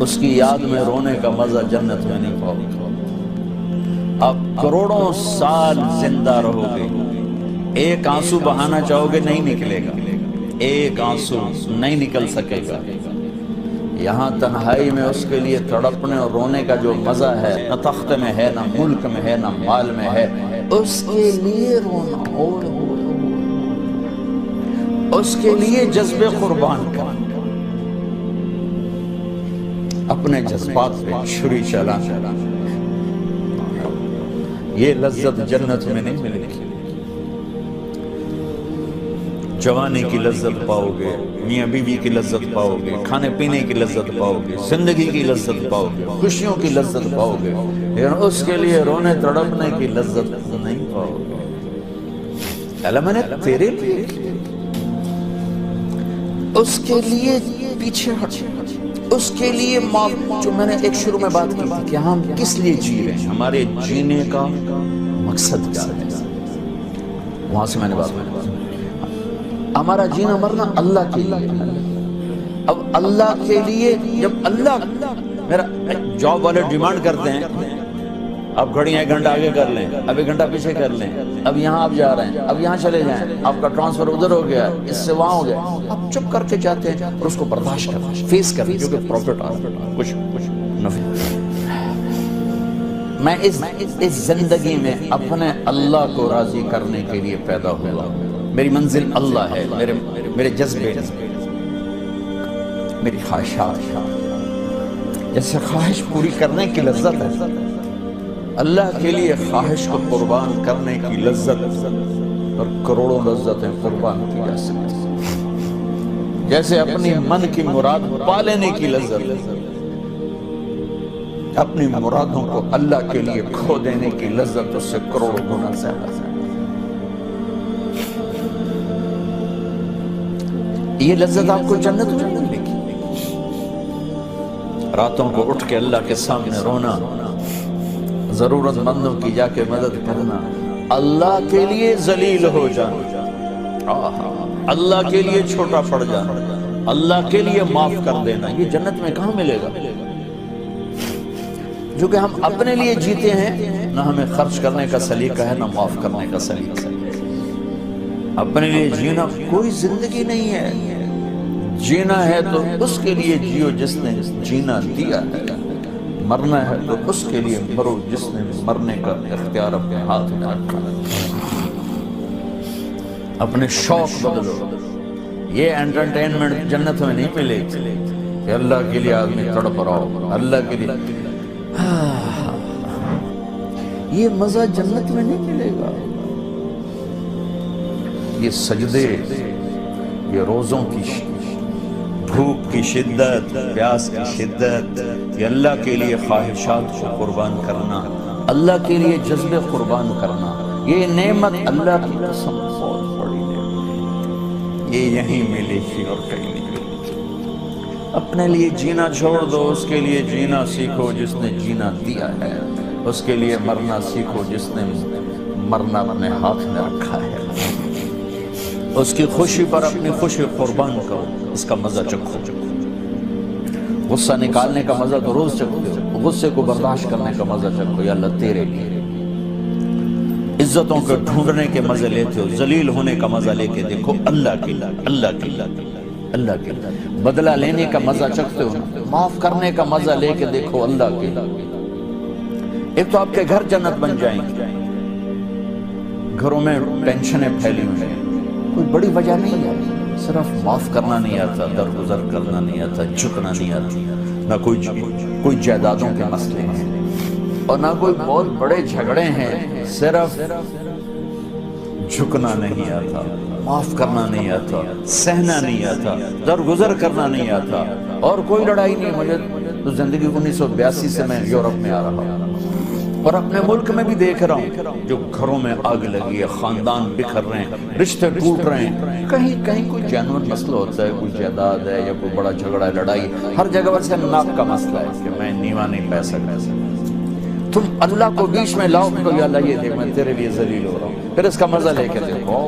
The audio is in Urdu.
اس کی یاد میں رونے کا مزہ جنت میں نہیں پاؤ گے۔ اب کروڑوں سال زندہ رہو گے، ایک آنسو بہانا چاہو گے نہیں نکلے گا، ایک آنسو نہیں نکل سکے گا۔ یہاں تنہائی میں اس کے لیے تڑپنے اور رونے کا جو مزہ ہے، نہ تخت میں ہے، نہ ملک میں ہے، نہ مال میں ہے، اس کے لیے رونا، اس کے لیے جذبے قربان کرنا، اپنے جذبات پہ چھری چلانا، یہ لذت جنت میں نہیں ملے گی۔ جوانی کی لذت پاؤ گے، میاں بیوی کی لذت پاؤ گے، کھانے پینے کی لذت پاؤ گے، زندگی کی لذت پاؤ گے، خوشیوں کی لذت پاؤ گے، لیکن اس کے لیے رونے تڑپنے کی لذت نہیں پاؤ گے۔ اللہ میں نے تیرے لیے، اس کے لیے پیچھے ہٹ، اس کے لیے معاف۔ جو میں نے ایک شروع میں بات کی تھی کہ ہم کس لیے جی رہے ہیں، ہمارے جینے کا مقصد کیا ہے، وہاں سے میں نے بات کی۔ ہمارا جینا مرنا اللہ کے لیے، اب اللہ کے لیے جب اللہ، میرا جاب والے ڈیمانڈ کرتے ہیں آپ گھڑیاں 1 گھنٹہ آگے کر لیں، اب 1 گھنٹہ پیچھے کر لیں، اب یہاں آپ جا رہے ہیں، اب یہاں چلے جائیں، آپ کا ٹرانسفر ادھر ہو گیا، اس سے وہاں ہو گیا، آپ چپ کر کے جاتے ہیں اور اس کو برداشت کرتے ہیں، فیس کرتے ہیں، کیونکہ پروفٹ آ رہا ہے، کچھ نفع۔ میں اس زندگی میں اپنے اللہ کو راضی کرنے کے لیے پیدا ہوا، میری منزل اللہ ہے، میرے جذبے، میری خواہشات، جیسے خواہش پوری کرنے کی لذت ہے، اللہ کے لیے خواہش کو قربان کرنے کی لذت اور کروڑوں لذتیں قربان کی جا سکتی، جیسے اپنی من کی مراد پا لینے کی لذت، اپنی مرادوں کو اللہ کے لیے کھو دینے کی لذت اس سے کروڑوں گنا زیادہ ہے۔ یہ لذت آپ کو جنت میں ملے گی۔ راتوں کو اٹھ کے اللہ کے سامنے رونا، ضرورت مندوں کی جا کے مدد کرنا، اللہ کے لیے ذلیل ہو جانا، اللہ کے لیے چھوٹا پڑ جانا، اللہ کے لیے معاف کر دینا، یہ جنت میں کہاں ملے گا؟ جو کہ ہم اپنے لیے جیتے ہیں، نہ ہمیں خرچ کرنے کا سلیقہ ہے، نہ معاف کرنے کا سلیقہ ہے۔ اپنے لیے جینا کوئی زندگی نہیں ہے، جینا ہے تو اس کے لیے جیو جس نے جینا دیا ہے، مرنا ہے تو اس کے لیے مرو جس نے مرنے کا اختیار اپنے ہاتھ میں رکھا ہے۔ اپنے شوق بدلو، یہ انٹرٹینمنٹ جنت میں نہیں ملے گی کہ اللہ کے لیے آدمی تڑپ رہا ہو، اللہ کے لیے، یہ مزہ جنت میں نہیں ملے گا۔ یہ سجدے، یہ روزوں کی بھوک کی شدت، پیاس کی شدت، یہ اللہ کے لیے خواہشات کو قربان کرنا، اللہ کے لیے جذبے قربان کرنا، یہ نعمت اللہ کی قسم بہت بڑی نعمت، یہ یہیں ملے گی اور کہیں نہیں ملے گی۔ اپنے لیے جینا چھوڑ دو، اس کے لیے جینا سیکھو جس نے جینا دیا ہے، اس کے لیے مرنا سیکھو جس نے مرنا اپنے ہاتھ میں رکھا ہے۔ اس کی خوشی پر اپنی خوشی قربان کرو، اس کا مزہ چکھو۔ غصہ نکالنے کا مزہ تو روز چکھو، غصے کو برداشت کرنے کا مزہ چکھو، یا اللہ تیرے لیے۔ عزتوں کو ڈھونڈنے کے مزے لیتے ہو، ذلیل ہونے کا مزہ لے کے دیکھو اللہ کے لیے، اللہ کے لیے، اللہ کے لیے۔ بدلہ لینے کا مزہ چکھتے ہو، معاف کرنے کا مزہ لے کے دیکھو اللہ کے لیے۔ ایک تو آپ کے گھر جنت بن جائیں گے، گھروں میں ٹینشنیں پھیلی ہوئی ہیں، کوئی بڑی وجہ نہیں ہے، صرف معاف کرنا نہیں آتا، درگزر کرنا نہیں آتا، جھکنا نہیں آتا، نہ کوئی جائیدادوں کے مسئلے ہیں اور نہ کوئی بہت بڑے جھگڑے ہیں، صرف جھکنا نہیں آتا، معاف کرنا نہیں آتا، سہنا نہیں آتا، درگزر کرنا نہیں آتا، اور کوئی لڑائی نہیں۔ مجھے تو زندگی 1982 سے میں یورپ میں آ رہا ہوں اور اپنے ملک میں بھی دیکھ رہا ہوں جو گھروں میں آگ لگی ہے، خاندان بکھر رہے ہیں، رشتے ٹوٹ رہے ہیں، کہیں کہیں کوئی جینوئن مسئلہ ہوتا ہے، کوئی جائیداد ہے یا کوئی بڑا جھگڑا ہے، لڑائی، ہر جگہ ویسے ناپ کا مسئلہ ہے کہ میں نیوا نہیں پہ سکتا۔ تم اللہ کو بیچ میں لاؤ تو یا اللہ یہ دیکھ میں تیرے لیے ذلیل ہو رہا ہوں، پھر اس کا مزہ لے کے دیکھو،